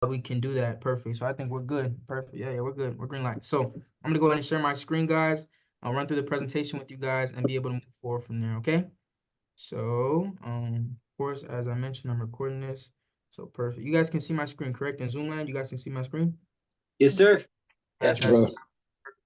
we can do that. Perfect. So I think we're good. Perfect. Yeah, we're good. We're green light. So I'm gonna go ahead and share my screen, guys. I'll run through the presentation with you guys and be able to move forward from there. Okay. So of course, as I mentioned, I'm recording this. So perfect. You guys can see my screen, correct? In Zoom land, you guys can see my screen. Yes, sir. Yes, brother.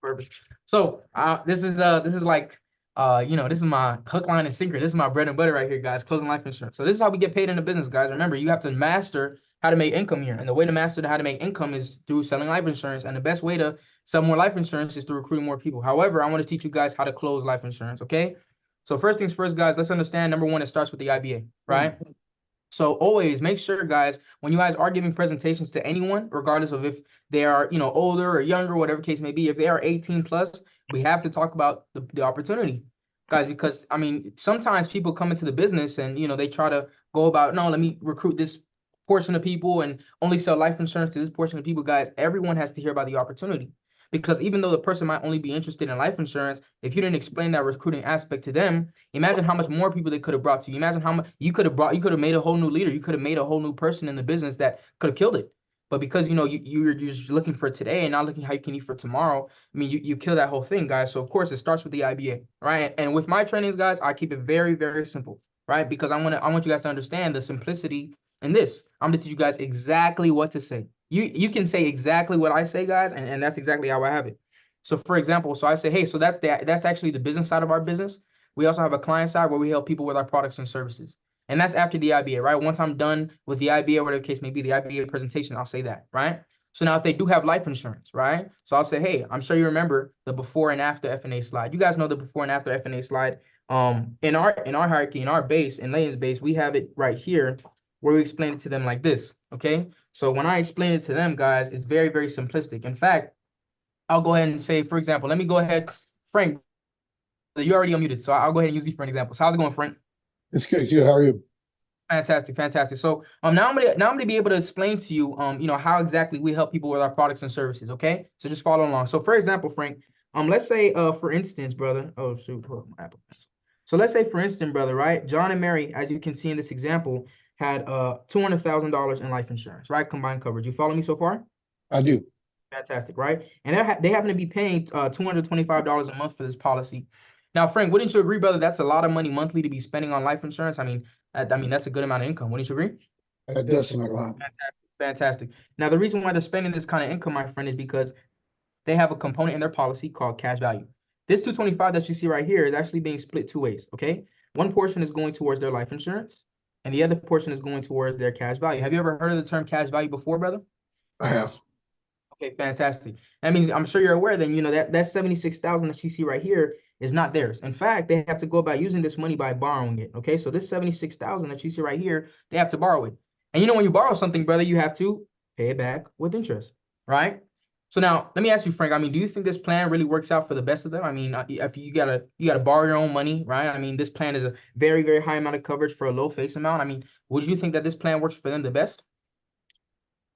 Perfect. So this is like this is my hook, line, and sinker. This is my bread and butter right here, guys. Closing life insurance. So this is how we get paid in the business, guys. Remember, you have to master how to make income here, and the way to master how to make income is through selling life insurance. And the best way to sell more life insurance is through recruiting more people. However, I want to teach you guys how to close life insurance. Okay. So first things first, guys. Let's understand. Number one, it starts with the IBA, right? So always make sure, guys, when you guys are giving presentations to anyone, regardless of if they are, older or younger, whatever case may be, if they are 18 plus, we have to talk about the opportunity, guys, because I mean, sometimes people come into the business and, they try to go about, no, let me recruit this portion of people and only sell life insurance to this portion of people, guys. Everyone has to hear about the opportunity. Because even though the person might only be interested in life insurance, if you didn't explain that recruiting aspect to them, imagine how much more people they could have brought to you. Imagine how much you could have made a whole new leader. You could have made a whole new person in the business that could have killed it. But because you're just looking for today and not looking how you can eat for tomorrow, I mean you kill that whole thing, guys. So of course it starts with the IBA, right? And with my trainings, guys, I keep it very, very simple, right? Because I want you guys to understand the simplicity in this. I'm gonna teach you guys exactly what to say. You can say exactly what I say, guys, and that's exactly how I have it. So for example, so I say, hey, so that's actually the business side of our business. We also have a client side where we help people with our products and services. And that's after the IBA, right? Once I'm done with the IBA, whatever the case may be, the IBA presentation, I'll say that, right? So now if they do have life insurance, right? So I'll say, hey, I'm sure you remember the before and after FNA slide. You guys know the before and after FNA slide. In our hierarchy, in our base, in Layton's base, we have it right here where we explain it to them like this, okay? So when I explain it to them, guys, it's very, very simplistic. In fact, I'll go ahead and say, for example, let me go ahead, Frank, you already unmuted, so I'll go ahead and use you for an example. So how's it going, Frank? It's good. How are you? Fantastic, fantastic. So now I'm gonna be able to explain to you how exactly we help people with our products and services. Okay, so just follow along. So for example, Frank, let's say for instance, brother. Oh shoot, hold on, my Apple. So let's say for instance, brother, right? John and Mary, as you can see in this example, had $200,000 in life insurance, right? Combined coverage. You follow me so far? I do. Fantastic, right? And they happen to be paying $225 a month for this policy. Now, Frank, wouldn't you agree, brother? That's a lot of money monthly to be spending on life insurance. I mean, that's a good amount of income. Wouldn't you agree? That does seem like a lot. Fantastic. Now, the reason why they're spending this kind of income, my friend, is because they have a component in their policy called cash value. This 225 that you see right here is actually being split two ways, okay? One portion is going towards their life insurance, and the other portion is going towards their cash value. Have you ever heard of the term cash value before, brother? I have. Okay, fantastic. That means I'm sure you're aware then, that 76,000 that you see right here is not theirs. In fact, they have to go about using this money by borrowing it. Okay, so this 76,000 that you see right here, they have to borrow it. And when you borrow something, brother, you have to pay it back with interest, right? So now let me ask you, Frank, I mean, do you think this plan really works out for the best of them? I mean, if you gotta borrow your own money, right? I mean, this plan is a very, very high amount of coverage for a low face amount. I mean, would you think that this plan works for them the best?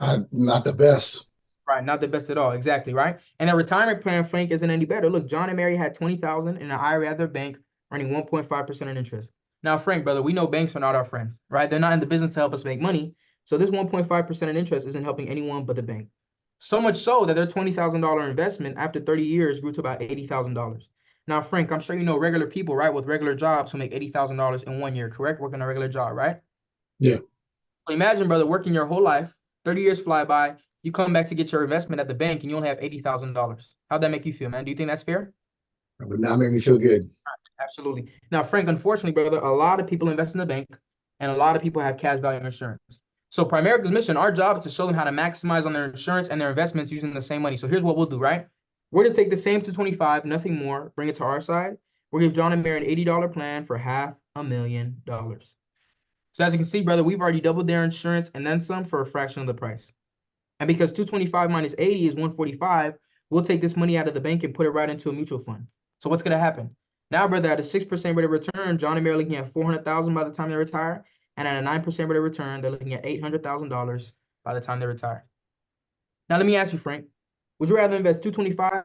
Not the best. Right, not the best at all. Exactly, right? And their retirement plan, Frank, isn't any better. Look, John and Mary had 20,000 in an IRA at their bank, earning 1.5% in interest. Now, Frank, brother, we know banks are not our friends, right? They're not in the business to help us make money. So this 1.5% in interest isn't helping anyone but the bank. So much so that their $20,000 investment after 30 years grew to about $80,000. Now, Frank, I'm sure you know regular people, right, with regular jobs who make $80,000 in 1 year, correct? Working a regular job, right? Yeah. So imagine, brother, working your whole life, 30 years fly by, you come back to get your investment at the bank and you only have $80,000. How'd that make you feel, man? Do you think that's fair? It would not make me feel good. Absolutely. Now, Frank, unfortunately, brother, a lot of people invest in the bank and a lot of people have cash value insurance. So Primerica's mission, our job is to show them how to maximize on their insurance and their investments using the same money. So here's what we'll do, right? We're to take the same 225, nothing more, bring it to our side. We'll give John and Mary an $80 plan for $500,000. So as you can see, brother, we've already doubled their insurance and then some for a fraction of the price. And because 225 minus 80 is 145, we'll take this money out of the bank and put it right into a mutual fund. So what's going to happen? Now, brother, at a 6% rate of return, John and Mary are looking at $400,000 by the time they retire. And at a 9% rate of return, they're looking at $800,000 by the time they retire. Now, let me ask you, Frank, would you rather invest 225?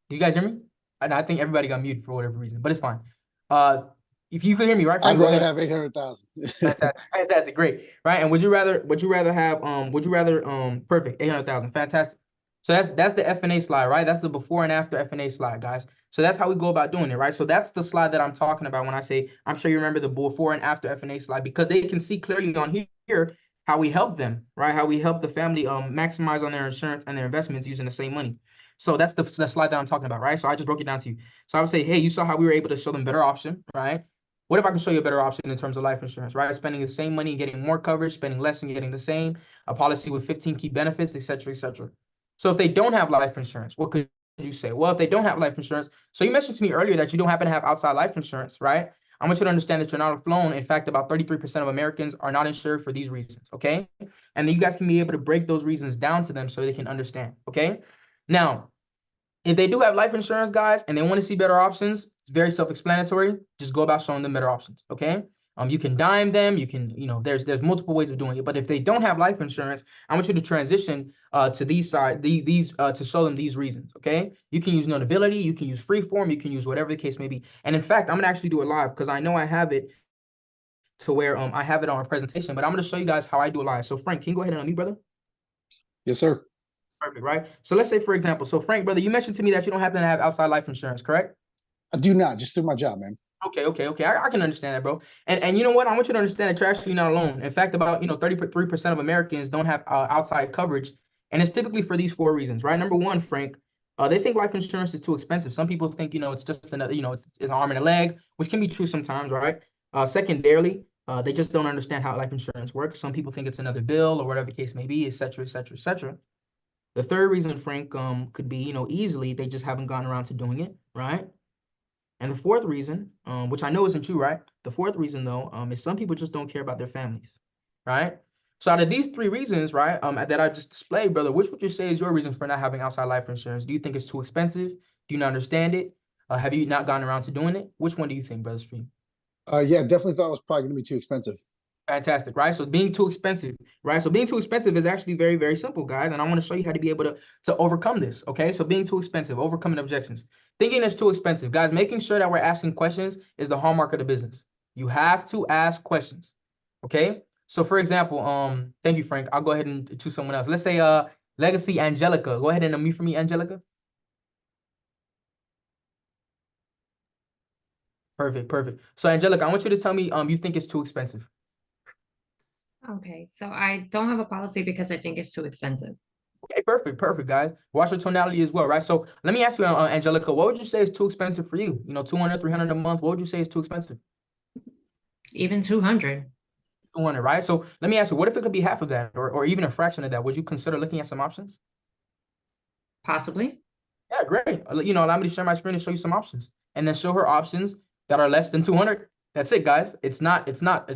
Do you guys hear me? And I think everybody got muted for whatever reason, but it's fine. If you could hear me, right, I'd Frank? Go rather ahead. have 800,000. Fantastic, fantastic, great, right? And would you rather have perfect 800,000, fantastic. So that's the F&A slide, right? That's the before and after F&A slide, guys. So that's how we go about doing it, right? So that's the slide that I'm talking about when I say I'm sure you remember the before and after F&A slide because they can see clearly on here how we help them, right? How we help the family maximize on their insurance and their investments using the same money. So that's the slide that I'm talking about, right? So I just broke it down to you. So I would say, hey, you saw how we were able to show them better option, right? What if I can show you a better option in terms of life insurance, right? Spending the same money and getting more coverage, spending less and getting the same, a policy with 15 key benefits, et cetera, et cetera. So if they don't have life insurance, what could you say? Well, if they don't have life insurance, so you mentioned to me earlier that you don't happen to have outside life insurance, right? I want you to understand that you're not alone. In fact, about 33% of Americans are not insured for these reasons, okay? And then you guys can be able to break those reasons down to them so they can understand, okay? Now, if they do have life insurance, guys, and they want to see better options, it's very self-explanatory. Just go about showing them better options, okay? You can dime them. You can, there's multiple ways of doing it. But if they don't have life insurance, I want you to transition to these to show them these reasons, okay? You can use Notability, you can use Freeform, you can use whatever the case may be. And in fact, I'm gonna actually do it live because I know I have it to where I have it on a presentation, but I'm gonna show you guys how I do it live. So Frank, can you go ahead and unmute, brother? Yes, sir. Perfect, right? So let's say, for example, so Frank, brother, you mentioned to me that you don't happen to have outside life insurance, correct? I do not, just do my job, man. Okay. I can understand that, bro. And you know what? I want you to understand that you're actually not alone. In fact, about 33% of Americans don't have outside coverage, and it's typically for these four reasons, right? Number one, Frank, they think life insurance is too expensive. Some people think it's just another, it's an arm and a leg, which can be true sometimes, right? Secondarily, they just don't understand how life insurance works. Some people think it's another bill or whatever the case may be, et cetera, et cetera, et cetera. The third reason, Frank, could be easily they just haven't gotten around to doing it, right? And the fourth reason, which I know isn't true, right? The fourth reason, though, is some people just don't care about their families, right? So out of these three reasons, right, that I just displayed, brother, which would you say is your reason for not having outside life insurance? Do you think it's too expensive? Do you not understand it? Have you not gotten around to doing it? Which one do you think, brother Stream? Yeah, definitely thought it was probably going to be too expensive. Fantastic, right? So being too expensive, right? So being too expensive is actually very, very simple, guys. And I want to show you how to be able to overcome this, okay? So being too expensive, overcoming objections. Thinking it's too expensive. Guys, making sure that we're asking questions is the hallmark of the business. You have to ask questions, okay? So for example, thank you, Frank. I'll go ahead and choose someone else. Let's say Legacy Angelica. Go ahead and unmute for me, Angelica. Perfect. So Angelica, I want you to tell me you think it's too expensive. Okay, so I don't have a policy because I think it's too expensive. Okay, perfect, guys. Watch your tonality as well, right? So let me ask you, Angelica, what would you say is too expensive for you? 200, 300 a month. What would you say is too expensive? Even 200. 200, right? So let me ask you, what if it could be half of that or even a fraction of that? Would you consider looking at some options? Possibly. Yeah, great. Allow me to share my screen and show you some options and then show her options that are less than 200. That's it, guys. It's not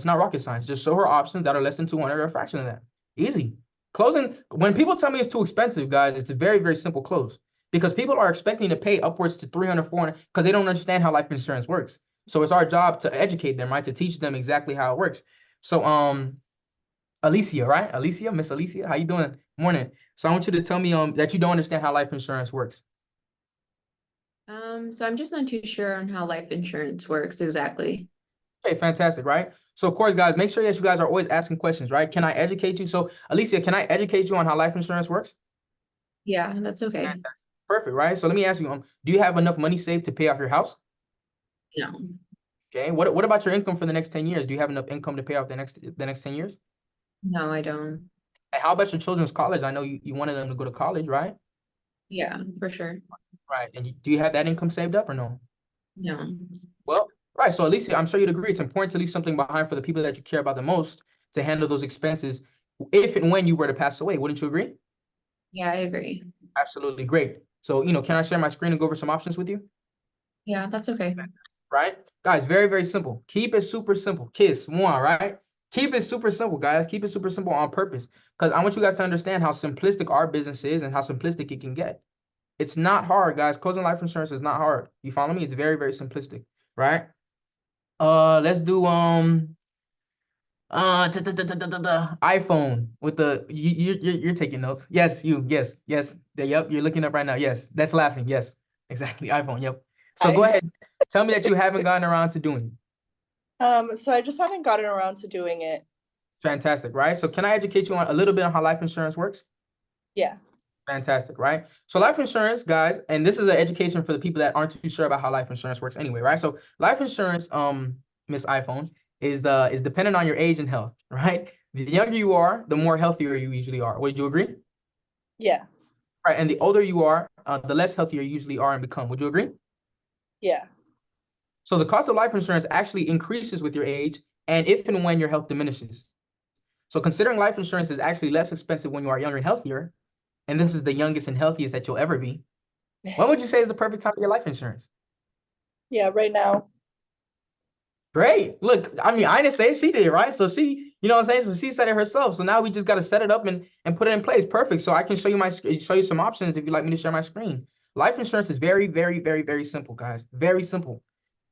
rocket science. Just show her options that are less than 200 or a fraction of that. Easy. Closing, when people tell me it's too expensive, guys, it's a very, very simple close because people are expecting to pay upwards to 300, 400 because they don't understand how life insurance works. So it's our job to educate them, right? To teach them exactly how it works. So, Alicia, right? Alicia, Miss Alicia, how you doing? Morning. So I want you to tell me that you don't understand how life insurance works. So I'm just not too sure on how life insurance works exactly. Okay, fantastic, right? So of course, guys, make sure that you guys are always asking questions, right? Can I educate you? So Alicia, can I educate you on how life insurance works? Yeah, that's okay. Fantastic. Perfect, right? So let me ask you, do you have enough money saved to pay off your house? No, Okay. What about your income for the next 10 years? Do you have enough income to pay off the next 10 years? no, I don't. And how about your children's college? I know you wanted them to go to college, right? Yeah, for sure. Right. And do you have that income saved up or no? No. Well, right. So Alicia, I'm sure you'd agree it's important to leave something behind for the people that you care about the most to handle those expenses if and when you were to pass away. Wouldn't you agree? Yeah, I agree. Absolutely great. So, can I share my screen and go over some options with you? Yeah, that's okay. Right? Guys, very, very simple. Keep it super simple. Kiss, one, right? Keep it super simple, guys. Keep it super simple on purpose. Because I want you guys to understand how simplistic our business is and how simplistic it can get. It's not hard, guys. Closing life insurance is not hard. You follow me? It's very, very simplistic, right? Let's do iPhone with the you're taking notes. Yes, yes. Yep, you're looking up right now. Yes, that's laughing. Yes, exactly. iPhone. Yep. So go ahead. Tell me that you haven't gotten around to doing it. So I just haven't gotten around to doing it. Fantastic, right? So can I educate you on a little bit on how life insurance works? Yeah. Fantastic, right? So life insurance, guys, and this is an education for the people that aren't too sure about how life insurance works anyway, right? So life insurance, Miss iPhone, is dependent on your age and health, right? The younger you are, the more healthier you usually are. Would you agree? Yeah. Right, and the older you are, the less healthier you usually are and become. Would you agree? Yeah. So the cost of life insurance actually increases with your age and if and when your health diminishes. So considering life insurance is actually less expensive when you are younger and healthier, and this is the youngest and healthiest that you'll ever be, when would you say is the perfect time to get life insurance? Yeah, right now. Great. Look, I mean, I didn't say it, she did, right? So she, you know what I'm saying? So she said it herself. So now we just got to set it up and put it in place. Perfect. So I can show you some options if you'd like me to share my screen. Life insurance is very, very, very, very simple, guys. Very simple.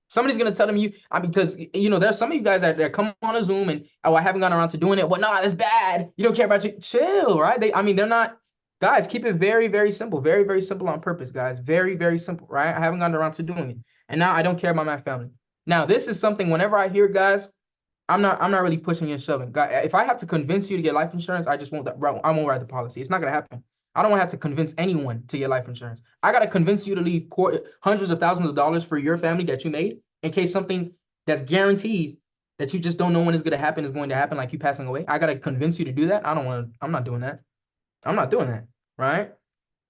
Somebody's gonna tell them because there's some of you guys that come on a Zoom and I haven't gotten around to doing it. Well, no, that's bad. You don't care about you. Chill, right? They're not, guys, keep it very, very simple. Very, very simple on purpose, guys. Very, very simple, right? I haven't gotten around to doing it. And now I don't care about my family. Now, this is something whenever I hear, guys, I'm not really pushing and shoving. Guys, if I have to convince you to get life insurance, I just won't I won't write the policy. It's not gonna happen. I don't want to have to convince anyone to get life insurance. I gotta convince you to leave hundreds of thousands of dollars for your family that you made in case something that's guaranteed that you just don't know when it's gonna happen is going to happen, like you passing away. I gotta convince you to do that. I'm not doing that. I'm not doing that, right?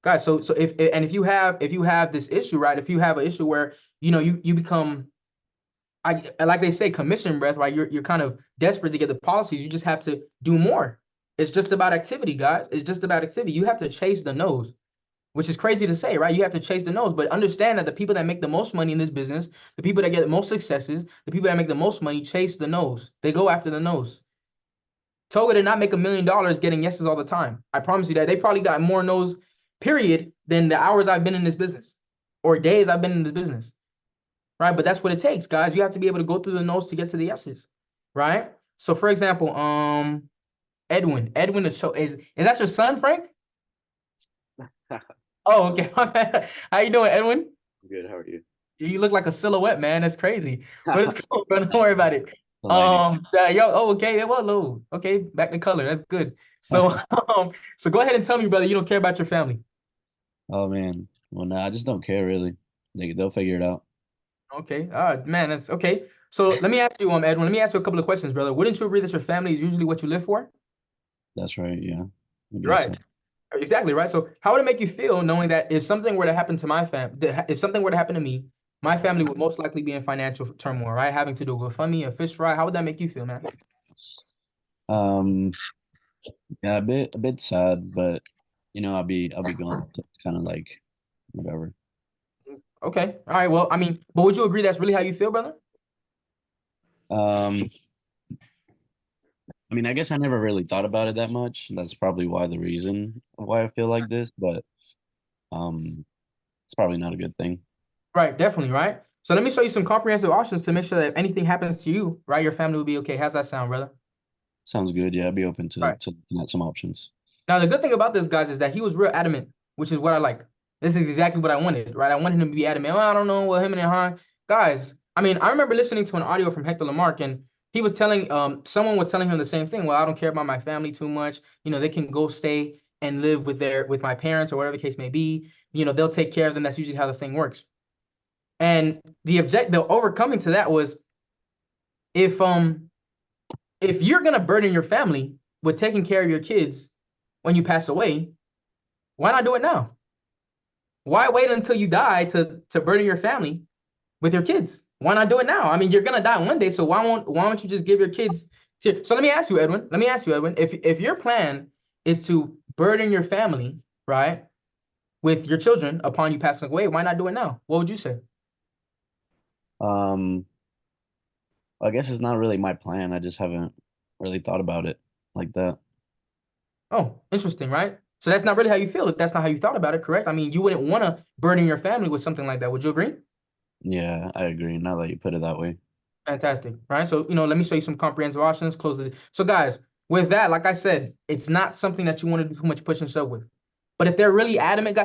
Guys, so if you have this issue, right? If you have an issue where you become like they say, commission breath, right? You're kind of desperate to get the policies. You just have to do more. It's just about activity, guys. It's just about activity. You have to chase the nose, which is crazy to say, right? You have to chase the nose, but understand that the people that make the most money in this business, the people that get the most successes, the people that make the most money chase the nose. They go after the nose. Toga did not make $1 million getting yeses all the time. I promise you that. They probably got more no's, period, than the hours I've been in this business or days I've been in this business. Right? But that's what it takes, guys. You have to be able to go through the no's to get to the yeses, right? So, for example, Edwin is that your son, Frank? Oh, okay. How you doing, Edwin? Good. How are you? You look like a silhouette, man. That's crazy. But it's cool, bro. Don't worry about it. The lighting. Okay. Well, low. Okay, back to color. That's good. So, so go ahead and tell me, brother, you don't care about your family. Oh man. Well, no, I just don't care really. They'll figure it out. Okay. Man, that's okay. So let me ask you, Edwin, let me ask you a couple of questions, brother. Wouldn't you agree that your family is usually what you live for? That's right. Yeah. I guess Right. so. Exactly, right? So how would it make you feel knowing that if something were to happen to my if something were to happen to me, my family would most likely be in financial turmoil, right? Having to do a GoFundMe, a fish fry. How would that make you feel, man? Yeah, a bit sad, but I'll be going kind of like whatever. Okay. All right. Well, I mean, but would you agree that's really how you feel, brother? I mean, I guess I never really thought about it that much. That's probably the reason why I feel like this, but it's probably not a good thing. Right, definitely, right? So let me show you some comprehensive options to make sure that if anything happens to you, right, your family will be okay. How's that sound, brother? Sounds good. Yeah, I'd be open to Right. looking at some options. Now, the good thing about this, guys, is that he was real adamant, which is what I like. This is exactly what I wanted, right? I wanted him to be adamant. Well, I don't know, well, him and Han. Guys, I mean, I remember listening to an audio from Hector Lamarck, and he was telling, someone was telling him the same thing. Well, I don't care about my family too much. They can go stay and live with my parents or whatever the case may be. They'll take care of them. That's usually how the thing works. And the overcoming to that was if you're gonna burden your family with taking care of your kids when you pass away, why not do it now? Why wait until you die to burden your family with your kids? Why not do it now? I mean, you're gonna die one day, so why don't you just give your kids to? So let me ask you, Edwin. If your plan is to burden your family, right, with your children upon you passing away, why not do it now? What would you say? I guess it's not really my plan. I just haven't really thought about it like that. Oh, interesting, right? So that's not really how you feel. If that's not how you thought about it, correct? I mean, you wouldn't want to burden your family with something like that. Would you agree? Yeah, I agree. Now that you put it that way. Fantastic, right? So, let me show you some comprehensive options. Close it. So, guys, with that, like I said, it's not something that you want to do too much push and shove with. But if they're really adamant,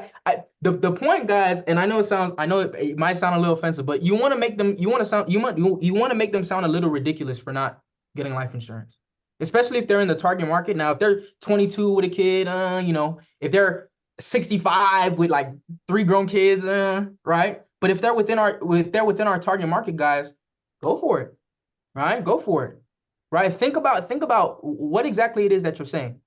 the point, guys, and I know it might sound a little offensive, but you want to make them, you want to make them sound a little ridiculous for not getting life insurance, especially if they're in the target market. Now, if they're 22 with a kid, if they're 65 with like 3 grown kids, right? But if they're within our target market, guys, go for it, right? Go for it, right? Think about what exactly it is that you're saying,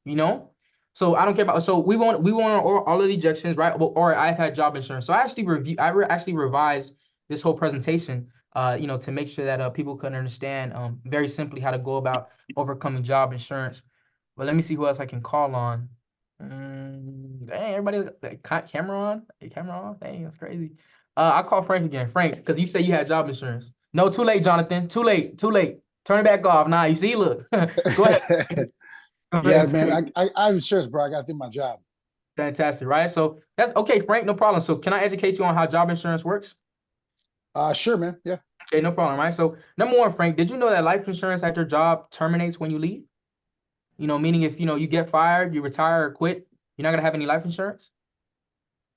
So I don't care about. So we want all of the ejections, right? Or I've had job insurance. So I actually revised this whole presentation, to make sure that people can understand very simply how to go about overcoming job insurance. But let me see who else I can call on. Dang, everybody, camera on? Camera off? Dang, that's crazy. I'll call Frank again. Frank, because you said you had job insurance. No, too late, Jonathan. Too late. Turn it back off. Nah, you see, look. Go ahead. Yeah, man, I have insurance, bro. I gotta do my job. Fantastic, right? So that's okay, Frank, no problem. So can I educate you on how job insurance works? Sure, man. Yeah. Okay, no problem, right? So number one, Frank, did you know that life insurance at your job terminates when you leave? Meaning if, you get fired, you retire or quit, you're not gonna have any life insurance?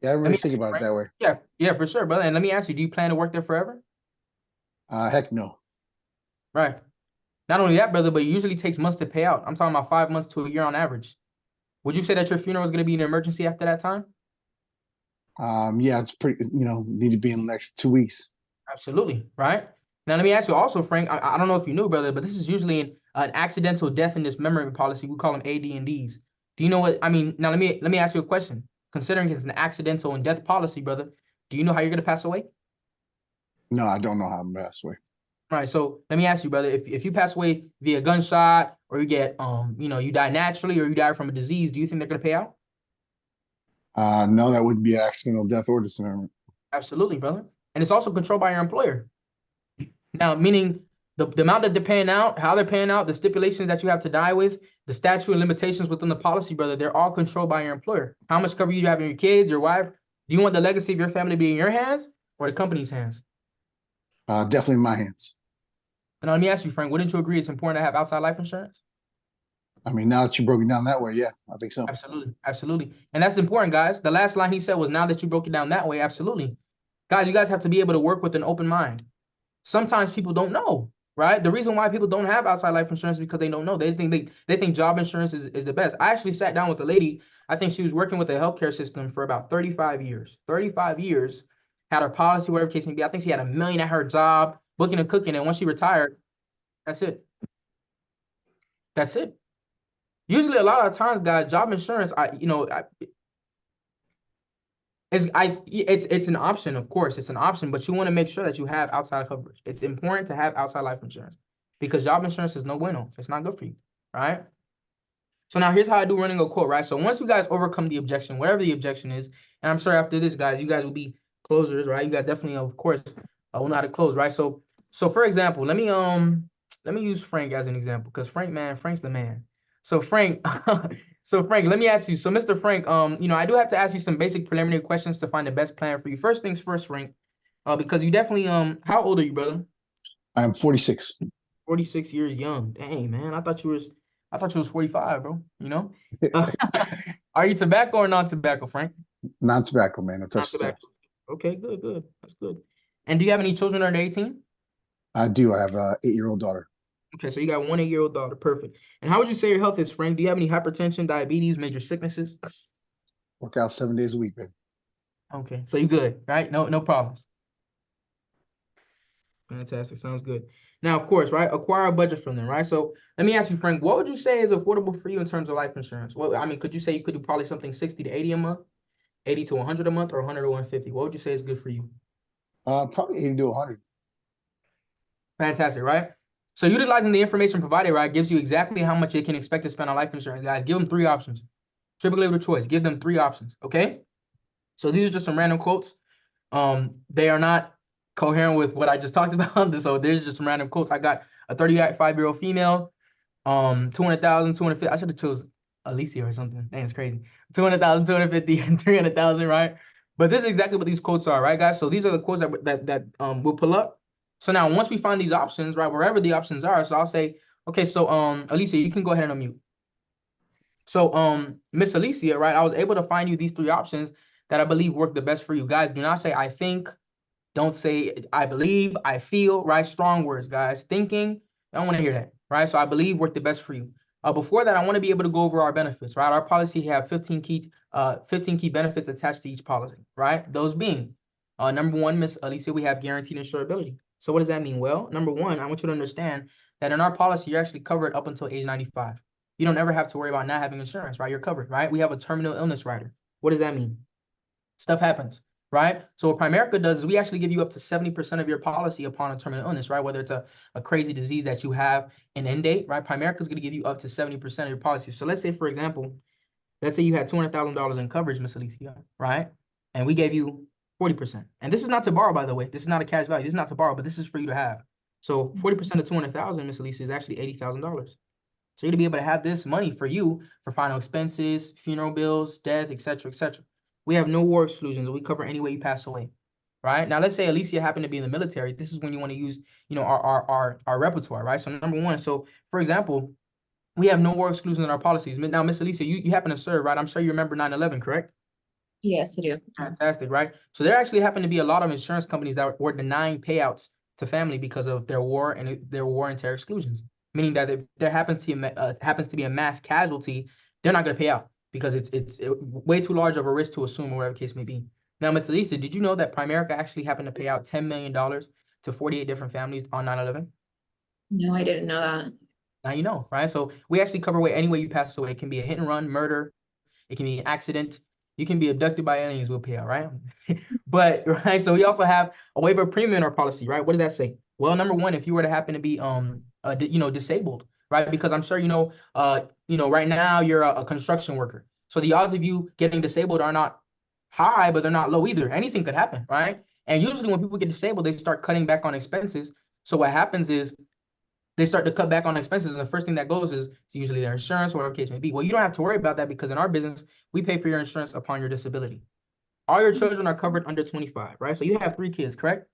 Yeah, I didn't Let really me think ask you, about it Frank. that way. Yeah, for sure, brother. And let me ask you, do you plan to work there forever? Heck no. Right. Not only that, brother, but it usually takes months to pay out. I'm talking about 5 months to a year on average. Would you say that your funeral is going to be an emergency after that time? Yeah, it's pretty, need to be in the next 2 weeks. Absolutely, right? Now, let me ask you also, Frank, I don't know if you knew, brother, but this is usually an accidental death in dismemberment policy. We call them AD&Ds. Do you know what, I mean, now let me ask you a question. Considering it's an accidental and death policy, brother, do you know how you're going to pass away? No, I don't know how I'm best way. Right. So let me ask you, brother, if you pass away via gunshot or you get, you die naturally or you die from a disease, do you think they're going to pay out? No, that wouldn't be an accidental death or dismemberment. Absolutely, brother. And it's also controlled by your employer. Now, meaning the amount that they're paying out, how they're paying out, the stipulations that you have to die with, the statute and limitations within the policy, brother, they're all controlled by your employer. How much cover you have in your kids, your wife? Do you want the legacy of your family to be in your hands or the company's hands? Definitely in my hands. And let me ask you, Frank, wouldn't you agree it's important to have outside life insurance? I mean, now that you broke it down that way, yeah, I think so. Absolutely. Absolutely. And that's important, guys. The last line he said was, now that you broke it down that way, absolutely. Guys, you guys have to be able to work with an open mind. Sometimes people don't know, right? The reason why people don't have outside life insurance is because they don't know. They think job insurance is the best. I actually sat down with a lady. I think she was working with the healthcare system for about 35 years. 35 years, had her policy, whatever case may be. I think she had $1 million at her job, booking and cooking. And once she retired, that's it. That's it. Usually, a lot of times, guys, job insurance, it's an option, of course, it's an option, but you want to make sure that you have outside coverage. It's important to have outside life insurance because job insurance is no bueno. It's not good for you, right? So now here's how I do running a quote, right? So once you guys overcome the objection, whatever the objection is, and I'm sure after this, guys, you guys will be closers, right? You guys definitely, of course, will know how to close, right? So for example, let me use Frank as an example because Frank's the man. So Frank, let me ask you. So Mr. Frank, I do have to ask you some basic preliminary questions to find the best plan for you. First things first, Frank, because you definitely, how old are you, brother? I am 46. 46 years young. Dang, man, I thought you was 45, bro. Are you tobacco or non-tobacco, Frank? Non-tobacco, man. I touch stuff. Non-tobacco. Okay, good. That's good. And do you have any children under 18? I do. I have a 8-year-old daughter. Okay, so you got 1 8-year-old daughter. Perfect. And how would you say your health is, Frank? Do you have any hypertension, diabetes, major sicknesses? Work out 7 days a week, man. Okay, so you good, right? No problems. Fantastic. Sounds good. Now, of course, right? Acquire a budget from them, right? So let me ask you, Frank, what would you say is affordable for you in terms of life insurance? Well, I mean, could you say you could do probably something 60 to 80 a month, 80 to 100 a month, or 100 to 150? What would you say is good for you? Probably 80 to 100. Fantastic, right? So utilizing the information provided, right, gives you exactly how much you can expect to spend on life insurance. Guys, give them 3 options. Triple A choice. Give them 3 options, okay? So these are just some random quotes. They are not coherent with what I just talked about. So there's just some random quotes. I got a 35-year-old female, 200,000, 250. I should have chose Alicia or something. Dang, it's crazy. 200,000, 250, and 300,000, right? But this is exactly what these quotes are, right, guys? So these are the quotes that we'll pull up. So now once we find these options, right, wherever the options are, so I'll say, okay, so Alicia, you can go ahead and unmute. So, Miss Alicia, right? I was able to find you these three options that I believe work the best for you. Guys, do not say I think. Don't say I believe, I feel, right? Strong words, guys. Thinking, I don't want to hear that, right? So I believe work the best for you. Before that, I want to be able to go over our benefits, right? Our policy have 15 key benefits attached to each policy, right? Those being, number one, Miss Alicia, we have guaranteed insurability. So what does that mean? Well, number one, I want you to understand that in our policy, you're actually covered up until age 95. You don't ever have to worry about not having insurance, right? You're covered, right? We have a terminal illness rider. What does that mean? Stuff happens, right? So what Primerica does is we actually give you up to 70% of your policy upon a terminal illness, right? Whether it's a crazy disease that you have an end date, right? Primerica is going to give you up to 70% of your policy. So let's say, for example, let's say you had $200,000 in coverage, Miss Alicia, right? And we gave you 40%. And this is not to borrow, by the way. This is not a cash value. This is not to borrow, but this is for you to have. So 40% of 200,000, Miss Alicia, is actually $80,000. So you're to be able to have this money for you for final expenses, funeral bills, death, etc., etc. We have no war exclusions. We cover any way you pass away, right? Now, let's say Alicia happened to be in the military. This is when you want to use, our repertoire, right? So number one, so for example, we have no war exclusions in our policies. Now, Miss Alicia, you happen to serve, right? I'm sure you remember 9/11, correct? Yes, I do. Fantastic, right? So there actually happen to be a lot of insurance companies that were denying payouts to family because of their war and terror exclusions. Meaning that if there happens to be a mass casualty, they're not going to pay out because it's way too large of a risk to assume, or whatever the case may be. Now, Ms. Lisa, did you know that Primerica actually happened to pay out $10 million to 48 different families on 9/11? No, I didn't know that. Now you know, right? So we actually cover any way you pass away. It can be a hit and run, murder. It can be an accident. You can be abducted by aliens. We'll pay out, right? But right, so we also have a waiver of premium in our policy, right? What does that say? Well, number one, if you were to happen to be disabled, right? Because I'm sure right now you're a construction worker. So the odds of you getting disabled are not high, but they're not low either. Anything could happen, right? And usually when people get disabled, they start cutting back on expenses. So what happens is they start to cut back on expenses, and the first thing that goes is usually their insurance, or whatever case may be. Well, you don't have to worry about that because in our business, we pay for your insurance upon your disability. All your children are covered under 25, right? So you have 3 kids, correct?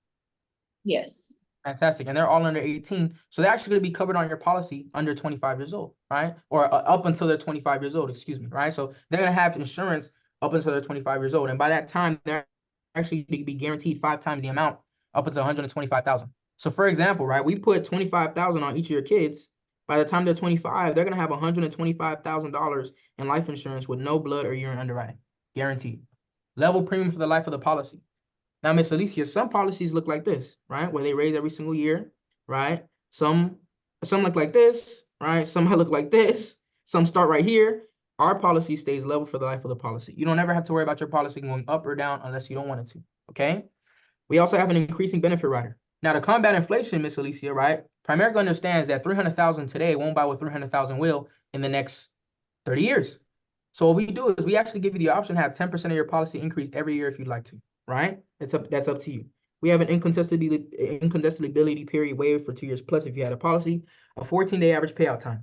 Yes. Fantastic. And they're all under 18. So they're actually going to be covered on your policy under 25 years old, right? Or up until they're 25 years old, excuse me, right? So they're going to have insurance up until they're 25 years old. And by that time, they're actually be guaranteed 5 times the amount up until 125,000. So for example, right, we put 25,000 on each of your kids. By the time they're 25, they're going to have $125,000 in life insurance with no blood or urine underwriting, guaranteed. Level premium for the life of the policy. Now, Miss Alicia, some policies look like this, right? Where they raise every single year, right? Some look like this, right? Some might look like this. Some start right here. Our policy stays level for the life of the policy. You don't ever have to worry about your policy going up or down unless you don't want it to, okay? We also have an increasing benefit rider. Now, to combat inflation, Miss Alicia, right? Primerica understands that 300,000 today won't buy what 300,000 will in the next 30 years. So what we do is we actually give you the option to have 10% of your policy increase every year if you'd like to, right? That's up to you. We have an incontestability period waived for 2 years plus if you had a policy, a 14-day average payout time.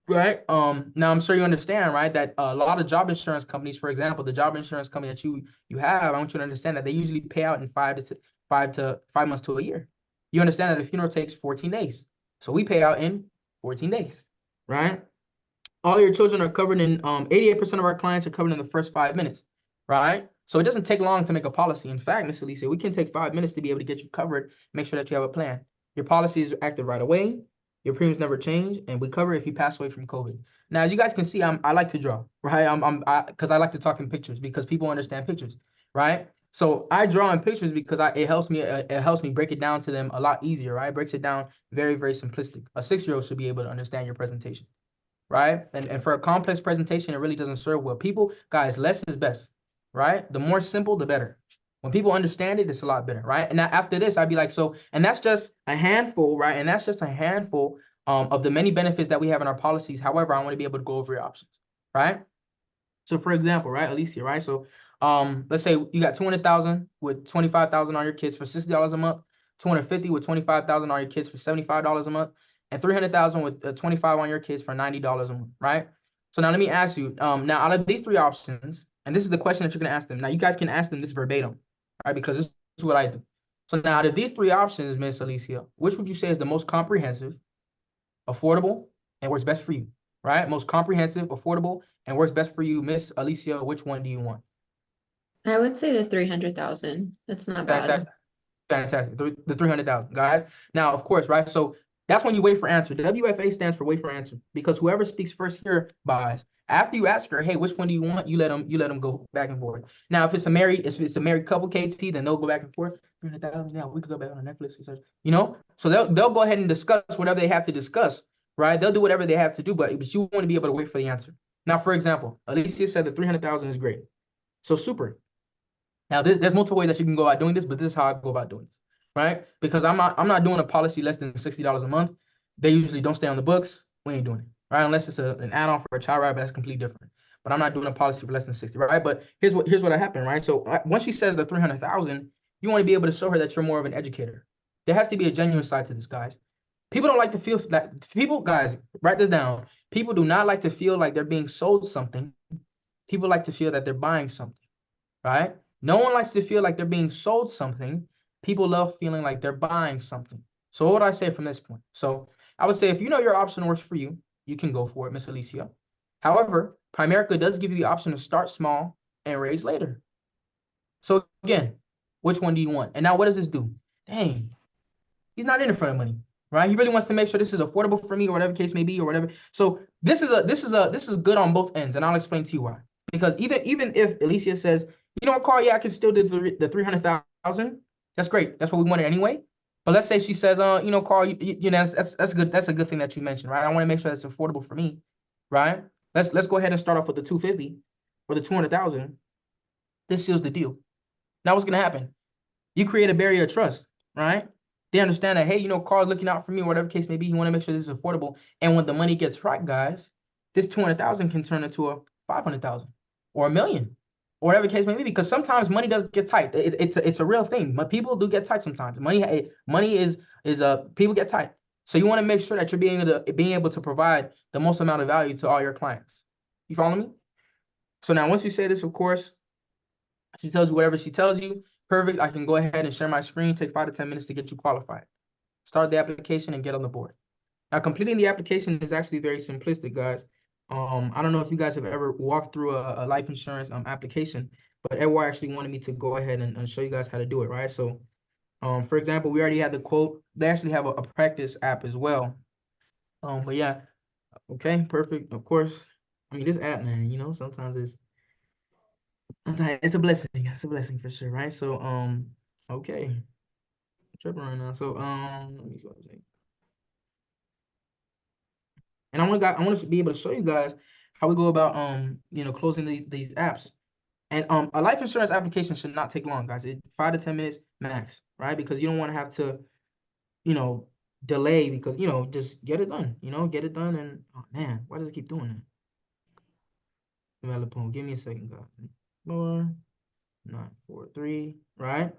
Right. Now I'm sure you understand, right, that a lot of job insurance companies, for example, the job insurance company that you have, I want you to understand that they usually pay out in 5 months to a year. You understand that a funeral takes 14 days. So we pay out in 14 days, right? All your children are covered in 88% of our clients are covered in the first 5 minutes, right? So it doesn't take long to make a policy. In fact, Ms. Alicia, we can take 5 minutes to be able to get you covered, make sure that you have a plan. Your policy is active right away. Your premiums never change, and we cover if you pass away from COVID. Now, as you guys can see, I like to draw, right? Because I like to talk in pictures because people understand pictures, right? So I draw in pictures because it helps me break it down to them a lot easier, right? It breaks it down very, very simplistic. A 6-year-old should be able to understand your presentation, right? And for a complex presentation, it really doesn't serve well. People, guys, less is best, right? The more simple, the better. When people understand it, it's a lot better, right? And now after this, I'd be like, and that's just a handful, right? And that's just a handful of the many benefits that we have in our policies. However, I want to be able to go over your options, right? So for example, right, Alicia, right? So let's say you got 200,000 with 25,000 on your kids for $60 a month, 250 with 25,000 on your kids for $75 a month, and 300,000 with 25 on your kids for $90 a month, right? So now let me ask you, now out of these 3 options, and this is the question that you're going to ask them. Now you guys can ask them this verbatim, right? Because this is what I do. So now out of these 3 options, Miss Alicia, which would you say is the most comprehensive, affordable, and works best for you? right? Most comprehensive, affordable, and works best for you. Miss Alicia, which one do you want? I would say the 300,000. It's not bad. Fantastic. Fantastic. The 300,000, guys. Now, of course, right? So that's when you wait for answer. The WFA stands for wait for answer, because whoever speaks first here buys. After you ask her, hey, which one do you want? You let them go back and forth. Now, if it's a married couple, KT, then they'll go back and forth. 300,000. Now we could go back on Netflix, etc. You know, so they'll go ahead and discuss whatever they have to discuss, right? They'll do whatever they have to do, but you want to be able to wait for the answer. Now, for example, Alicia said the 300,000 is great. So super. Now, there's multiple ways that you can go about doing this, but this is how I go about doing this, right? Because I'm not doing a policy less than $60 a month. They usually don't stay on the books. We ain't doing it, right? Unless it's an add-on for a child ride, but that's completely different. But I'm not doing a policy for less than 60, right? But here's what happened, right? So once she says the 300,000, you want to be able to show her that you're more of an educator. There has to be a genuine side to this, guys. People don't like to feel that guys, write this down. People do not like to feel like they're being sold something. People like to feel that they're buying something, right? No one likes to feel like they're being sold something. People love feeling like they're buying something. So what would I say from this point? So I would say if you know your option works for you, you can go for it, Miss Alicia. However, Primerica does give you the option to start small and raise later. So again, which one do you want? And now what does this do? Dang, he's not in it for the money, right? He really wants to make sure this is affordable for me, or whatever case may be, or whatever. So this is good on both ends, and I'll explain to you why. Because even if Alicia says, you know what, Carl, yeah, I can still do the 300,000. That's great. That's what we wanted anyway. But let's say she says, you know, Carl, you know, that's good. That's a good thing that you mentioned, right? I want to make sure that's affordable for me, right? Let's go ahead and start off with the 250 or the 200,000. This seals the deal. Now what's gonna happen? You create a barrier of trust, right? They understand that, hey, you know, Carl's looking out for me, whatever case may be. He want to make sure this is affordable. And when the money gets right, guys, this 200,000 can turn into a 500,000 or $1 million. Or whatever case may be, because sometimes money does get tight. It's a real thing. But people do get tight sometimes. Money is people get tight. So you want to make sure that you're being able to provide the most amount of value to all your clients. You follow me? So now once you say this, of course, she tells you whatever she tells you. Perfect. I can go ahead and share my screen. Take 5 to 10 minutes to get you qualified. Start the application and get on the board. Now completing the application is actually very simplistic, guys. I don't know if you guys have ever walked through a life insurance application, but Edward actually wanted me to go ahead and show you guys how to do it, right? So, for example, we already had the quote. They actually have a practice app as well. But yeah, okay, perfect. Of course, I mean, this app, man, you know, sometimes it's a blessing. It's a blessing for sure, right? So, okay, I'm tripping right now. So, let me see what I'm saying. And I want to be able to show you guys how we go about you know, closing these apps. And a life insurance application should not take long, guys. 5 to 10 minutes max, right? Because you don't want to have to, you know, delay, because, you know, just get it done. You know, get it done. And oh man, why does it keep doing that? Develop. Give me a second, guys. 4, 9, 4, 3, right?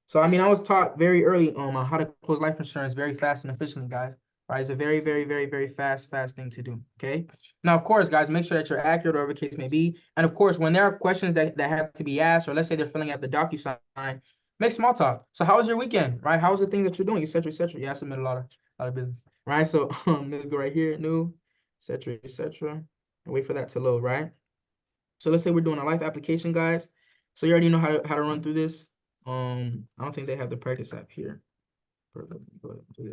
So I mean, I was taught very early on how to close life insurance very fast and efficiently, guys. Right, it's a very, very, very, very fast thing to do. Okay. Now, of course, guys, make sure that you're accurate, or whatever the case may be. And of course, when there are questions that have to be asked, or let's say they're filling out the DocuSign, make small talk. So, how was your weekend? Right? How was the things that you're doing, etc., etc. Yeah, I submit a lot of business. Right. So, let's go right here, new, etc., etc., and wait for that to load. Right. So let's say we're doing a life application, guys. So you already know how to run through this. I don't think they have the practice app here.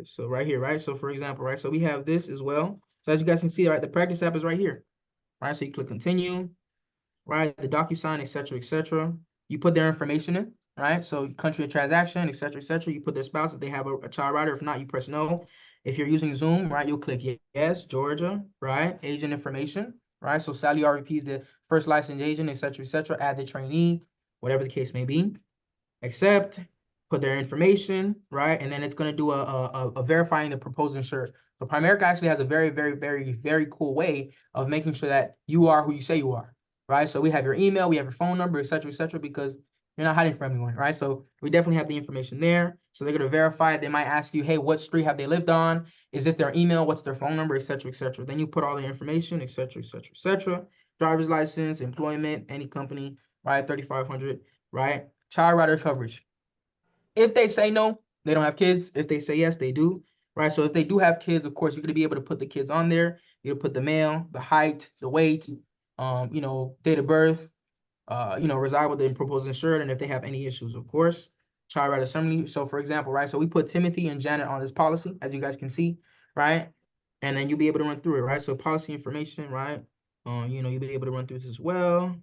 So right here, right? So for example, right? So we have this as well. So as you guys can see, right, the practice app is right here. Right? So you click continue, right? The DocuSign, etc., etc. You put their information in, right? So country of transaction, etc., etc. You put their spouse if they have a child rider. If not, you press no. If you're using Zoom, right, you'll click yes, Georgia, right? Agent information, right? So Sally RVP is the first licensed agent, etc., etc. Add the trainee, whatever the case may be. Accept. Put their information, right? And then it's going to do a verifying the proposed insured. So Primerica actually has a very, very, very, very cool way of making sure that you are who you say you are, right? So we have your email, we have your phone number, et cetera, because you're not hiding from anyone, right? So we definitely have the information there. So they're going to verify it. They might ask you, hey, what street have they lived on? Is this their email? What's their phone number, et cetera, et cetera. Then you put all the information, et cetera, et cetera, et cetera. Driver's license, employment, any company, right? 3,500, right? Child rider coverage. If they say no, they don't have kids. If they say yes, they do. right? So if they do have kids, of course, you're gonna be able to put the kids on there. You'll put the male, the height, the weight, you know, date of birth, you know, reside with the proposed insured, and if they have any issues, of course. Child right assembly. So for example, right, so we put Timothy and Janet on this policy, as you guys can see, right? And then you'll be able to run through it, right? So policy information, right? You know, you'll be able to run through this as well.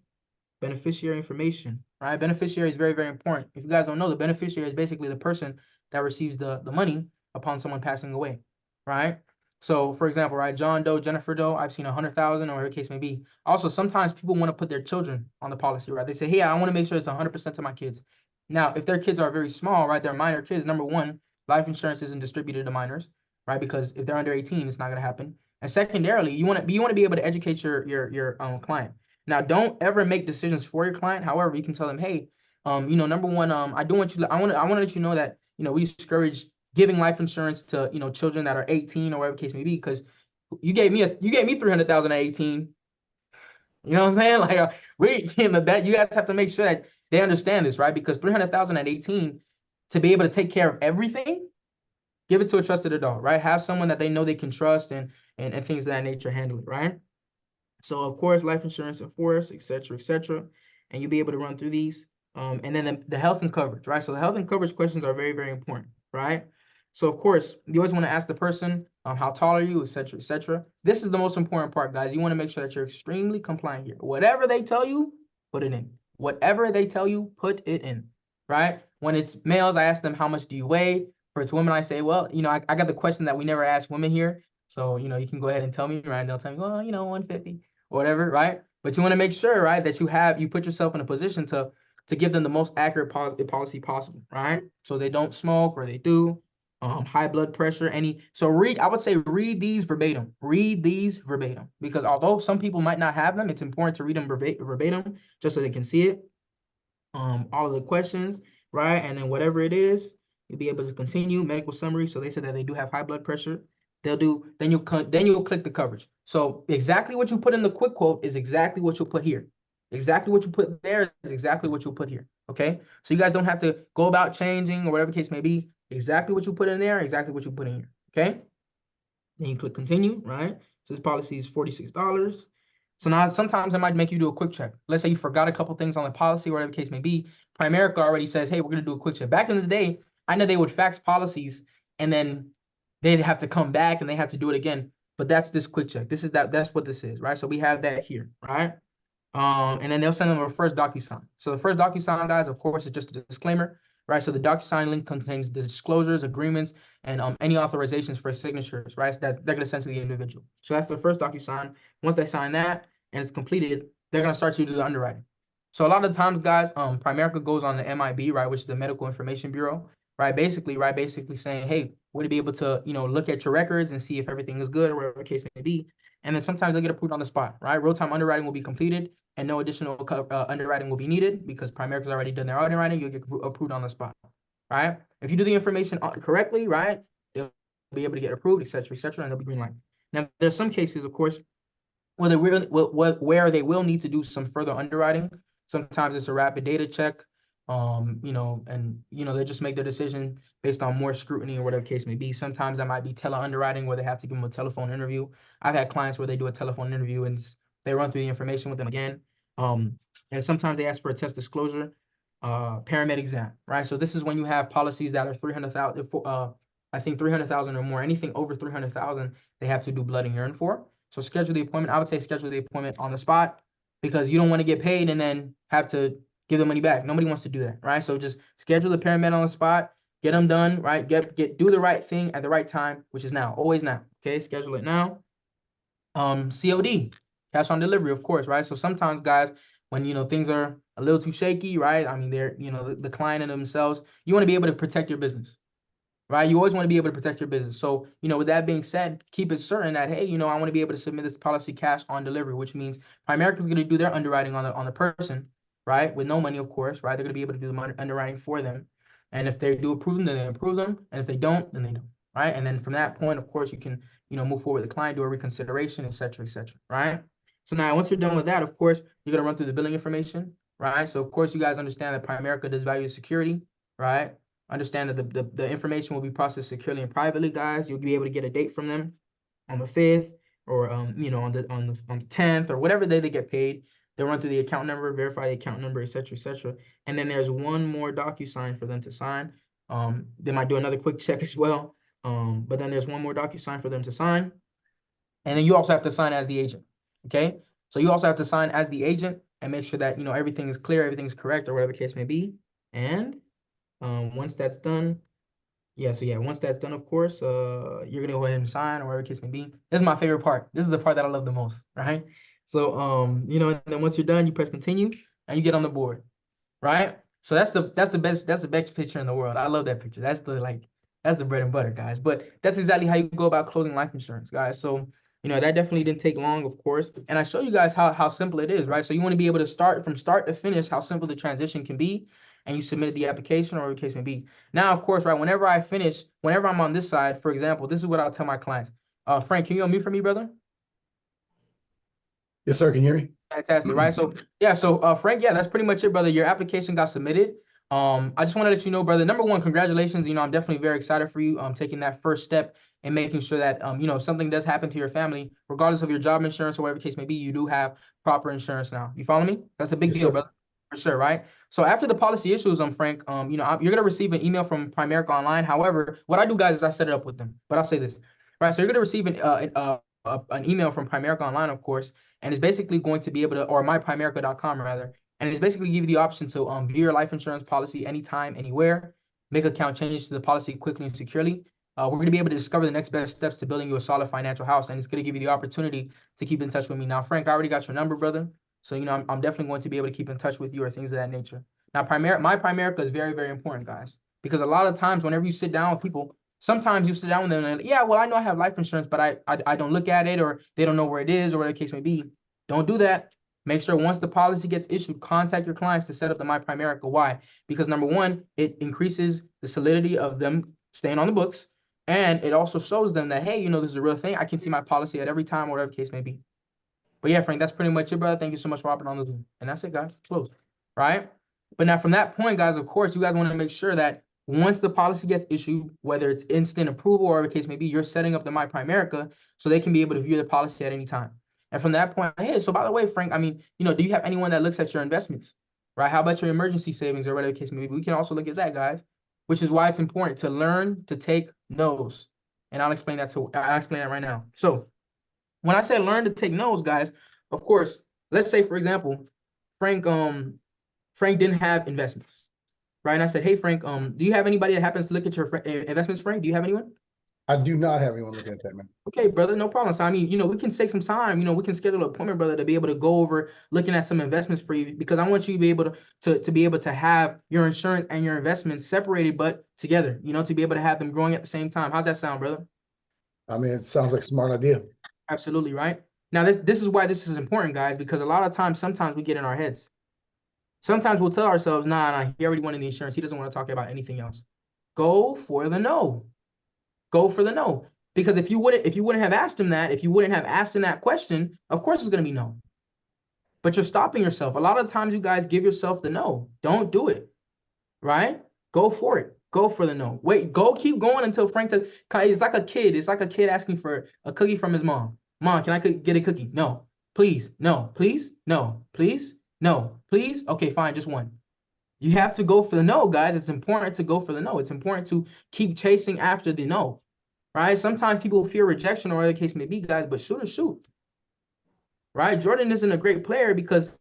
Beneficiary information, right? Beneficiary is very, very important. If you guys don't know, the beneficiary is basically the person that receives the money upon someone passing away, right? So for example, right, John Doe, Jennifer Doe, I've seen 100,000 or whatever the case may be. Also, sometimes people want to put their children on the policy, right? They say, hey, I want to make sure it's 100% to my kids. Now, if their kids are very small, right, they're minor kids, number one, life insurance isn't distributed to minors, right? Because if they're under 18, it's not going to happen. And secondarily, you want to be able to educate your client. Now, don't ever make decisions for your client. However, you can tell them, hey, you know, number one, I want to let you know that, you know, we discourage giving life insurance to, you know, children that are 18 or whatever the case may be, because you gave me 300,000 at 18. You know what I'm saying? Like, you know, that you guys have to make sure that they understand this, right? Because 300,000 at 18, to be able to take care of everything, give it to a trusted adult, right? Have someone that they know they can trust and things of that nature handle it, right? So of course, life insurance in force, et cetera, and you'll be able to run through these. And then the health and coverage, right? So the health and coverage questions are very, very important, right? So of course, you always want to ask the person, how tall are you, et cetera, et cetera. This is the most important part, guys. You want to make sure that you're extremely compliant here. Whatever they tell you, put it in. Whatever they tell you, put it in, right? When it's males, I ask them, how much do you weigh? For it's women, I say, well, you know, I got the question that we never ask women here. So, you know, you can go ahead and tell me, right? And they'll tell me, well, you know, 150 or whatever, right? But you want to make sure, right, that you put yourself in a position to give them the most accurate policy possible, right? So they don't smoke or they do. High blood pressure, so I would say read these verbatim. Read these verbatim, because although some people might not have them, it's important to read them verbatim just so they can see it. All of the questions, right? And then whatever it is, you'll be able to continue. Medical summary. So they said that they do have high blood pressure. Then you'll click the coverage. So exactly what you put in the quick quote is exactly what you'll put here. Exactly what you put there is exactly what you'll put here. Okay. So you guys don't have to go about changing or whatever the case may be. Exactly what you put in there, exactly what you put in here. Okay. Then you click continue, right? So this policy is $46. So now sometimes it might make you do a quick check. Let's say you forgot a couple things on the policy, whatever the case may be. Primerica already says, hey, we're going to do a quick check. Back in the day, I know they would fax policies and then they'd have to come back and they have to do it again. But that's this quick check. That's what this is, right? So we have that here, right? And then they'll send them a first DocuSign. So the first DocuSign, guys, of course, is just a disclaimer, right? So the DocuSign link contains the disclosures, agreements, and any authorizations for signatures, right? That they're going to send to the individual. So that's the first DocuSign. Once they sign that and it's completed, they're going to start to do the underwriting. So a lot of times, guys, Primerica goes on the MIB, right, which is the Medical Information Bureau, right? Basically saying, hey, would you be able to, you know, look at your records and see if everything is good or whatever the case may be. And then sometimes they get approved on the spot, right? Real-time underwriting will be completed and no additional underwriting will be needed because Primerica's already done their underwriting. You'll get approved on the spot, right? If you do the information correctly, right, they'll be able to get approved, et cetera, and they'll be green light. Now, there's some cases, of course, where they will need to do some further underwriting. Sometimes it's a rapid data check, you know, and, you know, they just make their decision based on more scrutiny or whatever case may be. Sometimes that might be tele underwriting where they have to give them a telephone interview. I've had clients where they do a telephone interview and they run through the information with them again. And sometimes they ask for a test disclosure, paramed exam, right? So this is when you have policies that are 300,000, I think 300,000 or more. Anything over 300,000, they have to do blood and urine for. So schedule the appointment. I would say schedule the appointment on the spot because you don't want to get paid and then have to give the money back. Nobody wants to do that, right? So just schedule the paramed on the spot, get them done, right? Do the right thing at the right time, which is now, always now. Okay, schedule it now. COD, cash on delivery, of course, right? So sometimes, guys, when, you know, things are a little too shaky, right? I mean, they're, you know, the client and themselves, you want to be able to protect your business, right? You always want to be able to protect your business. So, you know, with that being said, keep it certain that, hey, you know, I want to be able to submit this policy cash on delivery, which means Primerica is going to do their underwriting on the person, right? With no money, of course, right? They're going to be able to do the underwriting for them. And if they do approve them, then they approve them. And if they don't, then they don't, right? And then from that point, of course, you can, you know, move forward with the client, do a reconsideration, et cetera, right? So now once you're done with that, of course, you're going to run through the billing information, right? So of course, you guys understand that Primerica does value security, right? Understand that the information will be processed securely and privately, guys. You'll be able to get a date from them on the 5th or you know, on the 10th or whatever day they get paid. They'll run through the account number, verify the account number, et cetera, et cetera. And then there's one more DocuSign for them to sign. They might do another quick check as well. But then there's one more DocuSign for them to sign. And then you also have to sign as the agent. Okay. So you also have to sign as the agent and make sure that, you know, everything is clear, everything is correct, or whatever the case may be. And once that's done, once that's done, of course, you're gonna go ahead and sign or whatever the case may be. This is my favorite part. This is the part that I love the most, right? So, you know, and then once you're done, you press continue and you get on the board, right? So that's the best picture in the world. I love that picture. That's the bread and butter, guys. But that's exactly how you go about closing life insurance, guys. So, you know, that definitely didn't take long, of course. And I show you guys how simple it is, right? So you want to be able to start from start to finish, how simple the transition can be. And you submit the application or whatever the case may be. Now, of course, right, whenever I'm on this side, for example, this is what I'll tell my clients. Frank, can you unmute for me, brother? Yes, sir. Can you hear me? Fantastic, right? So yeah, Frank, yeah, that's pretty much it, brother. Your application got submitted. I just want to let you know, brother, number one, congratulations. You know, I'm definitely very excited for you taking that first step and making sure that you know, if something does happen to your family, regardless of your job insurance or whatever the case may be, you do have proper insurance now. You follow me? That's a big Yes, deal, sir. brother. For sure, right? So after the policy issues, Frank, you know, you're gonna receive an email from Primerica Online. However, what I do, guys, is I set it up with them. But I'll say this, right? So you're gonna receive an email from Primerica Online, of course, and it's basically going to be able to, or myprimerica.com rather, and it's basically give you the option to view your life insurance policy anytime, anywhere, make account changes to the policy quickly and securely. We're going to be able to discover the next best steps to building you a solid financial house, and it's going to give you the opportunity to keep in touch with me. Now, Frank, I already got your number, brother. So, you know, I'm definitely going to be able to keep in touch with you or things of that nature. Now, my Primerica is very, very important, guys, because a lot of times whenever you sit down with people, sometimes you sit down with them and yeah, well, I know I have life insurance, but I don't look at it, or they don't know where it is, or whatever the case may be. Don't do that. Make sure once the policy gets issued, contact your clients to set up the My Primerica. Why? Because number one, it increases the solidity of them staying on the books, and it also shows them that, hey, you know, this is a real thing. I can see my policy at every time, or whatever the case may be. But yeah, Frank, that's pretty much it, brother. Thank you so much for hopping on the Zoom. And that's it, guys. Close. Right? But now from that point, guys, of course, you guys want to make sure that once the policy gets issued, whether it's instant approval or whatever the case may be, you're setting up the My Primerica so they can be able to view the policy at any time. And from that point, hey, so by the way, Frank, I mean, you know, do you have anyone that looks at your investments, right? How about your emergency savings or whatever the case may be? We can also look at that, guys, which is why it's important to learn to take notes. And I'll explain that right now. So when I say learn to take notes, guys, of course, let's say, for example, Frank didn't have investments, right? And I said, hey, Frank, do you have anybody that happens to look at your investments, Frank? Do you have anyone? I do not have anyone looking at that, man. Okay, brother, no problem. So, I mean, you know, we can take some time, you know, we can schedule an appointment, brother, to be able to go over looking at some investments for you, because I want you to be able to be able to have your insurance and your investments separated, but together, you know, to be able to have them growing at the same time. How's that sound, brother? I mean, it sounds like a smart idea. Absolutely, right? Now, this is why this is important, guys, because a lot of times, sometimes we get in our heads. Sometimes we'll tell ourselves, nah, he already wanted the insurance. He doesn't want to talk about anything else. Go for the no. Go for the no. Because if you wouldn't have asked him that, if you wouldn't have asked him that question, of course it's going to be no. But you're stopping yourself. A lot of times you guys give yourself the no. Don't do it, right? Go for it. Go for the no. Wait, keep going until Frank says, it's like a kid. It's like a kid asking for a cookie from his mom. Mom, can I get a cookie? No. Please. No. Please. No. Please. No. Please. Okay, fine. Just one. You have to go for the no, guys. It's important to go for the no. It's important to keep chasing after the no, right? Sometimes people fear rejection or whatever the case may be, guys, but shoot. Right? Jordan isn't a great player because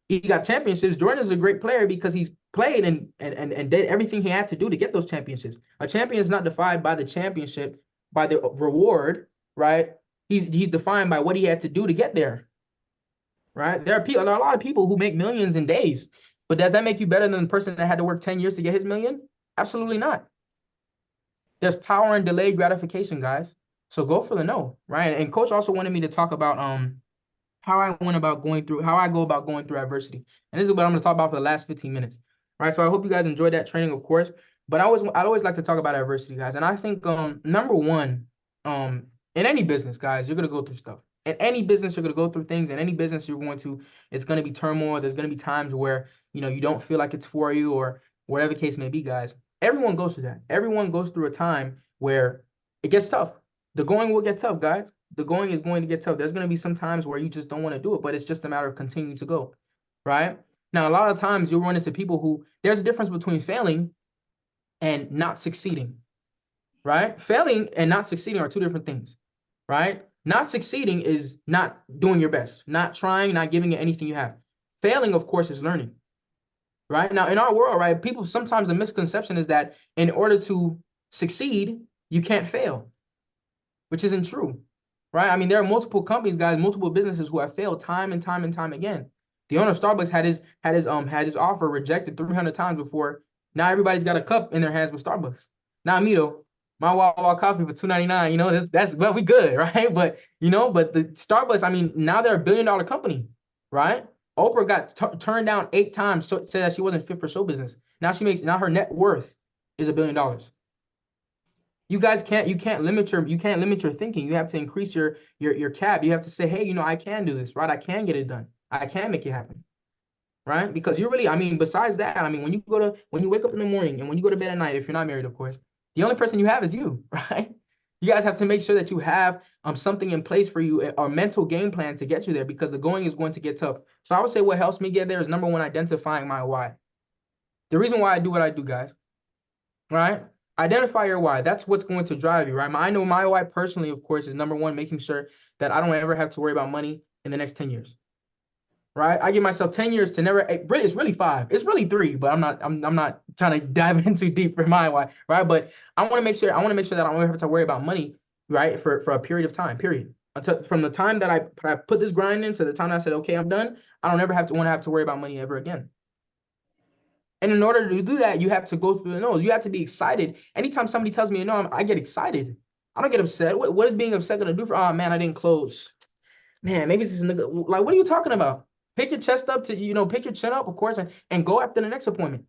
he got championships. Jordan is a great player because he's played and did everything he had to do to get those championships. A champion is not defined by the championship, by the reward, right? He's defined by what he had to do to get there, right? There are a lot of people who make millions in days, but does that make you better than the person that had to work 10 years to get his million? Absolutely not. There's power in delayed gratification, guys. So go for the no, right? And coach also wanted me to talk about how I go about going through adversity. And this is what I'm going to talk about for the last 15 minutes. Right? So I hope you guys enjoyed that training, of course. But I'd always like to talk about adversity, guys. And I think number one, in any business, guys, you're going to go through stuff. In any business, you're going to go through things. In any business, it's going to be turmoil. There's going to be times where, you know, you don't feel like it's for you or whatever the case may be, guys. Everyone goes through that. Everyone goes through a time where it gets tough. The going will get tough, guys. The going is going to get tough. There's going to be some times where you just don't want to do it, but it's just a matter of continuing to go, right? Now, a lot of times you'll run into people who, there's a difference between failing and not succeeding, right? Failing and not succeeding are two different things, right? Not succeeding is not doing your best, not trying, not giving it anything you have. Failing, of course, is learning, right? Now, in our world, right, people, sometimes the misconception is that in order to succeed, you can't fail, which isn't true, right? I mean, there are multiple companies, guys, multiple businesses who have failed time and time and time again. The owner of Starbucks had his offer rejected 300 times before. Now everybody's got a cup in their hands with Starbucks. Not me though. My Wawa coffee for $2.99. You know, that's well, we good, right? But but the Starbucks, I mean, now they're $1 billion company, right? Oprah got turned down 8 times, so said that she wasn't fit for show business. Now her net worth is $1 billion. You guys can't limit your thinking. You have to increase your cap. You have to say, hey, I can do this, right? I can get it done. I can make it happen, right? Because you really, I mean, besides that, I mean, when you wake up in the morning and when you go to bed at night, if you're not married, of course, the only person you have is you, right? You guys have to make sure that you have something in place for you, a mental game plan to get you there, because the going is going to get tough. So I would say what helps me get there is, number one, identifying my why. The reason why I do what I do, guys, right? Identify your why. That's what's going to drive you, right? I know my why personally, of course, is number one, making sure that I don't ever have to worry about money in the next 10 years. Right? I give myself 10 years to never, it's really 5. It's really 3, but I'm not trying to dive in too deep for my why, right? But I want to make sure that I don't ever have to worry about money, right? For a period of time, period. Until from the time that I put this grind in to the time I said, okay, I'm done, I don't ever want to have to worry about money ever again. And in order to do that, you have to go through the no's. You have to be excited. Anytime somebody tells me a no, I get excited. I don't get upset. What is being upset going to do for, oh man, I didn't close. Man, maybe this is like, what are you talking about? Pick your chest up to, pick your chin up, of course, and go after the next appointment.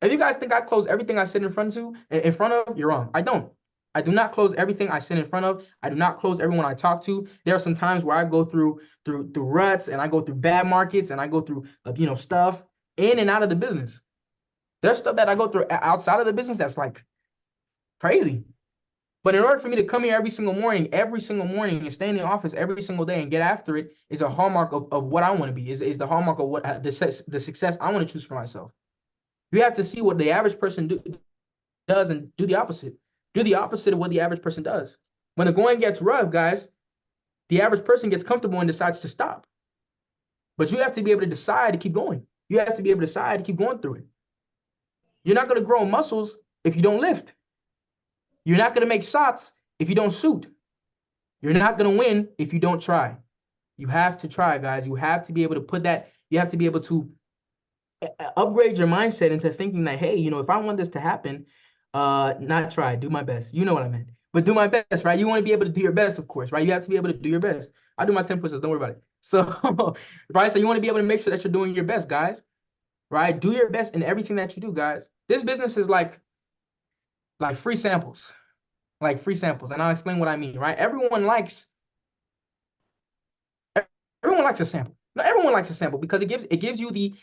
If you guys think I close everything I sit in front of, you're wrong. I don't. I do not close everything I sit in front of. I do not close everyone I talk to. There are some times where I go through ruts, and I go through bad markets, and I go through stuff in and out of the business. There's stuff that I go through outside of the business that's like crazy. But in order for me to come here every single morning and stay in the office every single day and get after it is a hallmark of what I want to be, is the hallmark of what the success I want to choose for myself. You have to see what the average person does and do the opposite. Do the opposite of what the average person does. When the going gets rough, guys, the average person gets comfortable and decides to stop. But you have to be able to decide to keep going. You have to be able to decide to keep going through it. You're not going to grow muscles if you don't lift. You're not going to make shots if you don't shoot. You're not going to win if you don't try. You have to try, guys. You have to be able to put that, you have to be able to upgrade your mindset into thinking that, hey, if I want this to happen, not try, do my best. You know what I meant. But do my best, right? You want to be able to do your best, of course, right? You have to be able to do your best. I do my 10 push-ups, don't worry about it. So, right? So you want to be able to make sure that you're doing your best, guys, right? Do your best in everything that you do, guys. This business is like free samples, and I'll explain what I mean, right? Everyone likes a sample. Not everyone likes a sample because it gives you the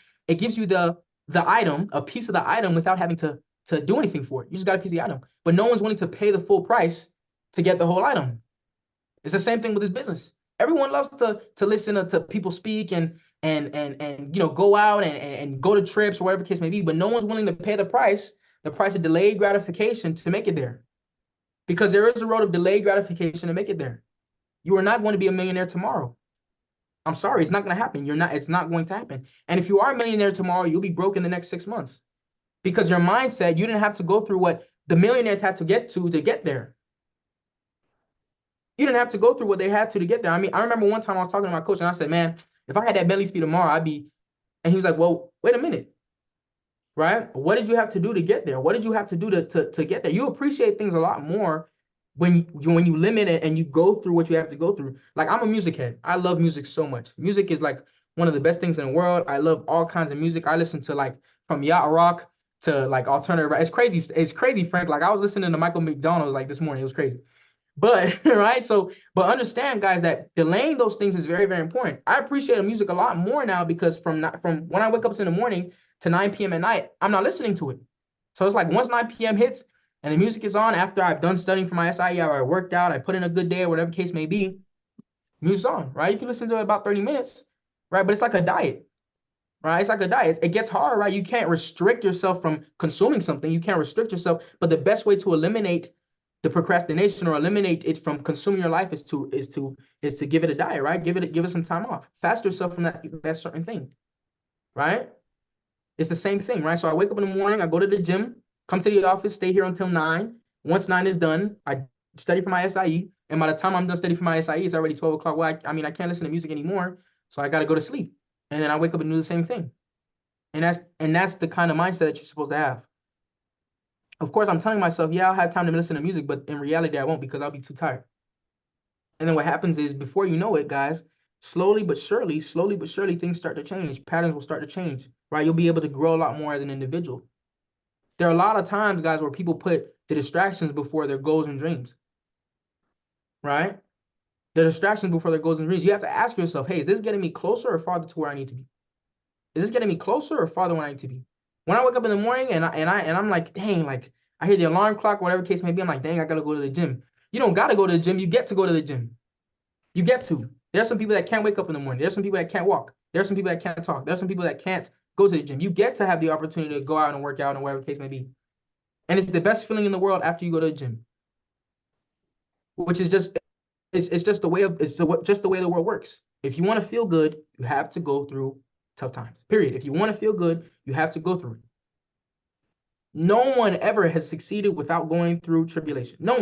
item, a piece of the item, without having to do anything for it. You just got a piece of the item, but no one's willing to pay the full price to get the whole item. It's the same thing with this business. Everyone loves to listen to people speak and go out and go to trips or whatever the case may be, but no one's willing to pay the price of delayed gratification to make it there. Because there is a road of delayed gratification to make it there. You are not going to be a millionaire tomorrow. I'm sorry, it's not going to happen. It's not going to happen. And if you are a millionaire tomorrow, you'll be broke in the next 6 months. Because your mindset, you didn't have to go through what the millionaires had to get there. You didn't have to go through what they had to get there. I mean, I remember one time I was talking to my coach and I said, man, if I had that Bentley speed tomorrow, and he was like, well, wait a minute. Right? What did you have to do to get there? What did you have to do to get there? You appreciate things a lot more when you limit it and you go through what you have to go through. Like, I'm a music head. I love music so much. Music is like one of the best things in the world. I love all kinds of music. I listen to from yacht rock to alternative rock. It's crazy, Frank. Like, I was listening to Michael McDonald this morning. It was crazy. But right, but understand, guys, that delaying those things is very, very important. I appreciate music a lot more now because from when I wake up in the morning to 9 p.m. at night, I'm not listening to it. So it's like once 9 p.m. hits and the music is on after I've done studying for my SIE or I worked out, I put in a good day or whatever case may be, music's on, right? You can listen to it about 30 minutes, right? But it's like a diet, right? It's like a diet. It gets hard, right? You can't restrict yourself from consuming something. You can't restrict yourself. But the best way to eliminate the procrastination or eliminate it from consuming your life is to give it a diet, right? Give it some time off. Fast yourself from that certain thing, right? It's the same thing, right? So I wake up in the morning, I go to the gym, come to the office, stay here until 9. Once 9 is done, I study for my SIE. And by the time I'm done studying for my SIE, it's already 12 o'clock. Well, I mean, I can't listen to music anymore. So I got to go to sleep. And then I wake up and do the same thing. And that's the kind of mindset that you're supposed to have. Of course, I'm telling myself, yeah, I'll have time to listen to music, but in reality, I won't because I'll be too tired. And then what happens is before you know it, guys, slowly but surely, things start to change. Patterns will start to change, right? You'll be able to grow a lot more as an individual. There are a lot of times, guys, where people put the distractions before their goals and dreams, right? The distractions before their goals and dreams. You have to ask yourself, hey, is this getting me closer or farther to where I need to be? Is this getting me closer or farther where I need to be? When I wake up in the morning and I'm like, dang, like I hear the alarm clock, whatever case may be, I'm like, dang, I gotta go to the gym. You don't gotta go to the gym. You get to go to the gym. You get to. There's some people that can't wake up in the morning. There's some people that can't walk. There's some people that can't talk. There's some people that can't go to the gym. You get to have the opportunity to go out and work out and whatever the case may be. And it's the best feeling in the world after you go to the gym. Which is just, it's just the way the world works. If you want to feel good, you have to go through tough times. Period. If you want to feel good, you have to go through it. No one ever has succeeded without going through tribulation. No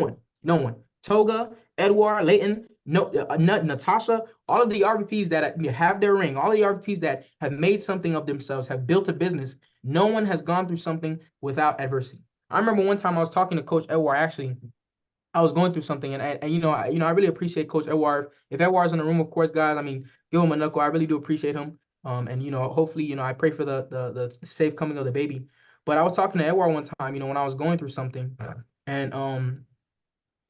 one. Toga, Edward, Leighton, Natasha, all of the RVPs that have their ring, all the RVPs that have made something of themselves, have built a business. No one has gone through something without adversity. I remember one time I was talking to Coach Edward. Actually, I was going through something, and I really appreciate Coach Edward. If Edward's in the room, of course, guys, I mean, give him a knuckle. I really do appreciate him. And hopefully, I pray for the safe coming of the baby. But I was talking to Edward one time, when I was going through something, and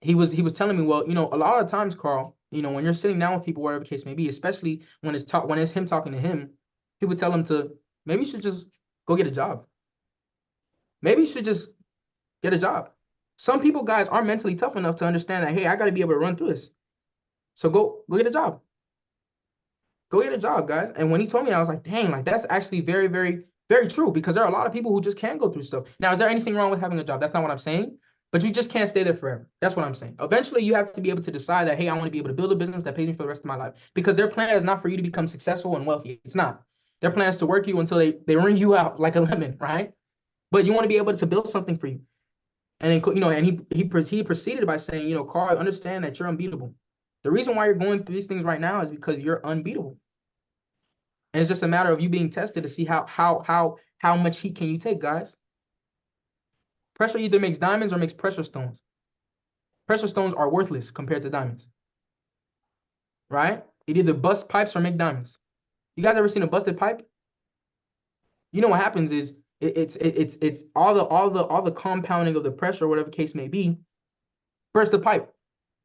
he was telling me, well, a lot of times, Carl, when you're sitting down with people, whatever the case may be, especially when it's him talking to him, he would tell him to maybe you should just go get a job. Maybe you should just get a job. Some people, guys, are mentally tough enough to understand that, hey, I got to be able to run through this. So go get a job. Go get a job, guys. And when he told me, I was like, dang, like that's actually very, very, very true, because there are a lot of people who just can't go through stuff. Now, is there anything wrong with having a job? That's not what I'm saying. But you just can't stay there forever. That's what I'm saying. Eventually, you have to be able to decide that, hey, I want to be able to build a business that pays me for the rest of my life. Because their plan is not for you to become successful and wealthy. It's not. Their plan is to work you until they wring you out like a lemon, right? But you want to be able to build something for you. And then, and he proceeded by saying, Carl, understand that you're unbeatable. The reason why you're going through these things right now is because you're unbeatable. And it's just a matter of you being tested to see how much heat can you take, guys. Pressure either makes diamonds or makes pressure stones. Pressure stones are worthless compared to diamonds. Right? It either bust pipes or make diamonds. You guys ever seen a busted pipe? You know what happens is it's all the compounding of the pressure, or whatever the case may be, bursts the pipe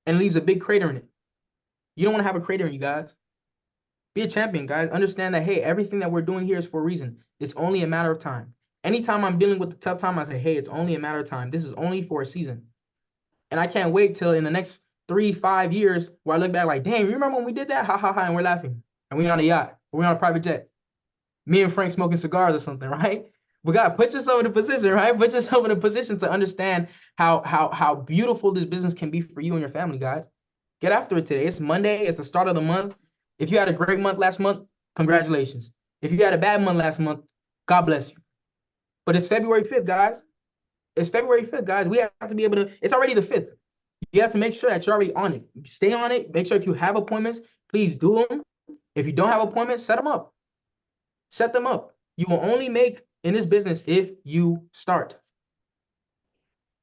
and leaves a big crater in it. You don't want to have a crater in you, guys. Be a champion, guys. Understand that, hey, everything that we're doing here is for a reason. It's only a matter of time. Anytime I'm dealing with the tough time, I say, hey, it's only a matter of time. This is only for a season. And I can't wait till in the next 3-5 years where I look back like, damn, you remember when we did that? Ha, ha, ha, and we're laughing. And we're on a yacht. We're on a private jet. Me and Frank smoking cigars or something, right? We got to put yourself in a position, right? Put yourself in a position to understand how beautiful this business can be for you and your family, guys. Get after it today. It's Monday. It's the start of the month. If you had a great month last month, congratulations. If you had a bad month last month, God bless you. But it's February 5th, guys. It's February 5th, guys. We have to be able to, it's already the 5th. You have to make sure that you're already on it. Stay on it. Make sure if you have appointments, please do them. If you don't have appointments, set them up. Set them up. You will only make in this business if you start.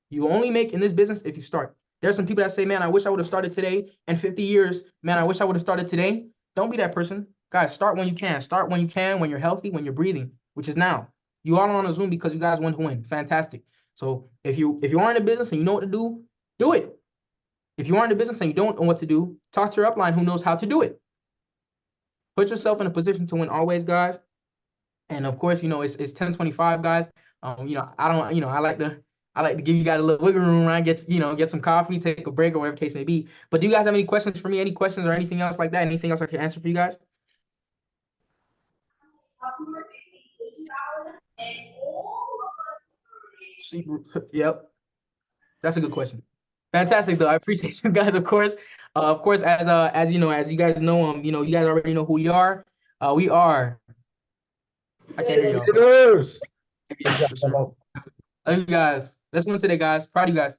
You will only make in this business if you start. There's some people that say, man, I wish I would have started today. And 50 years, man, I wish I would have started today. Don't be that person. Guys, start when you can. Start when you can, when you're healthy, when you're breathing, which is now. You all are on a Zoom because you guys want to win. Fantastic. So if you are in the business and you know what to do, do it. If you are in the business and you don't know what to do, talk to your upline who knows how to do it. Put yourself in a position to win always, guys. And of course, it's 10:25, guys. I don't, I like to give you guys a little wiggle room, right? Get some coffee, take a break, or whatever case may be. But do you guys have any questions for me? Any questions or anything else like that? Anything else I can answer for you guys? Yep, that's a good question. Fantastic, though. I appreciate you guys, of course, as you guys know, you guys already know who we are. We are. I can't hear y'all. But Yes. yeah, Good job, for sure. Mo. Love you guys. Let's win today, guys. Proud of you guys.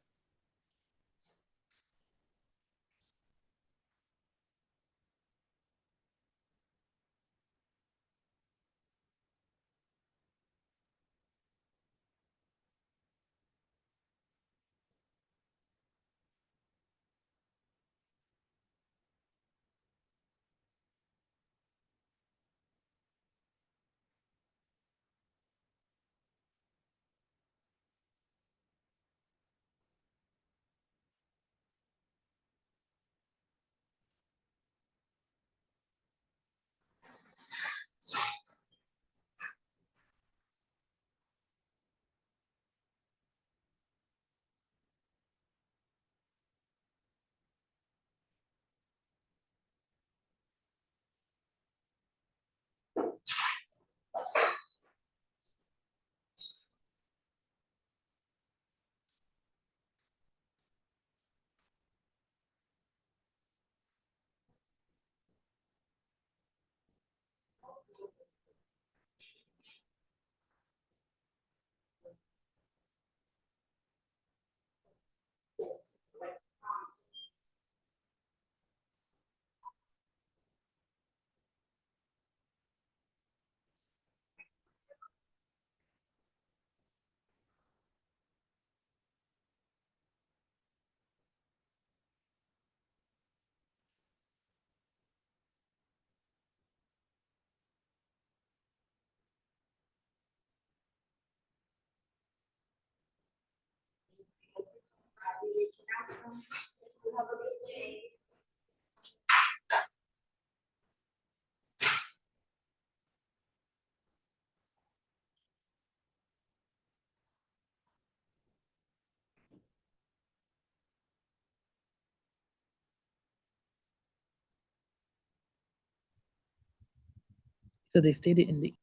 Because they stated in the